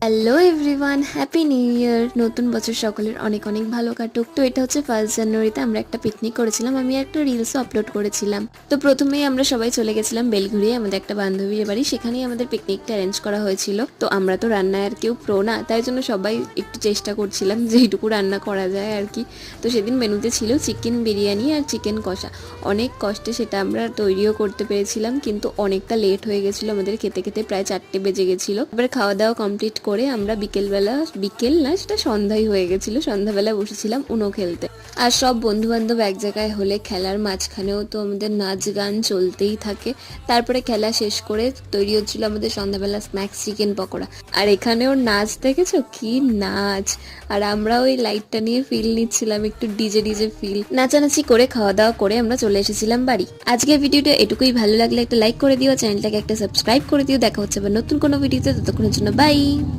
Hello everyone, happy new year. নতুন বছর সকলের অনেক অনেক ভালো কাটুক। তো এটা হচ্ছে 1 জানুয়ারিতে আমরা একটা পিকনিক করেছিলাম, আমি একটা রিলসও আপলোড করেছিলাম। তো প্রথমেই আমরা সবাই চলে গেছিলাম বেলঘুরিয়ে, আমাদের একটা বান্ধবীর বাড়ি। সেখানেই আমাদের পিকনিকটা অ্যারেঞ্জ করা হয়েছিল। তো আমরা তো রান্নায় আর কেউ প্রো না, তাই জন্য সবাই একটু চেষ্টা করছিলাম যে এইটুকু রান্না করা যায় আর কি। তো সেদিন মেনুতে ছিল চিকেন বিরিয়ানি আর চিকেন কষা। অনেক কষ্টে সেটা আমরা তৈরিও করতে পেরেছিলাম, কিন্তু অনেকটা লেট হয়ে গেছিলো আমাদের খেতে খেতে, প্রায় 4টে বেজে গেছিলো। এবার খাওয়া দাওয়া কমপ্লিট করে আমরা বিকেল না, সেটা সন্ধ্যাই হয়ে গেছিল, সন্ধ্যাবেলা বসেছিলাম উনো খেলতে। আর সব বন্ধু বান্ধব এক জায়গায় হলে খেলার মাঝখানেও তো আমাদের নাচ গান চলতেই থাকে। তারপরে খেলা শেষ করে তৈরি হচ্ছিল আমাদের সন্ধ্যাবেলা স্ন্যাক্স চিকেন পকোড়া। আর এখানেও নাচ দেখেছো, কি নাচ! আর আমরা ওই লাইটটা নিয়ে ফিল নিচ্ছিলাম, একটু ডিজে ডিজে ফিল। নাচানাচি করে খাওয়া দাওয়া করে আমরা চলে এসেছিলাম বাড়ি। আজকের ভিডিওটা এটুকুই। ভালো লাগলে একটা লাইক করে দিও, চ্যানেলটাকে একটা সাবস্ক্রাইব করে দিও। দেখা হচ্ছে আবার নতুন কোনো ভিডিওতে, ততক্ষণের জন্য বাই।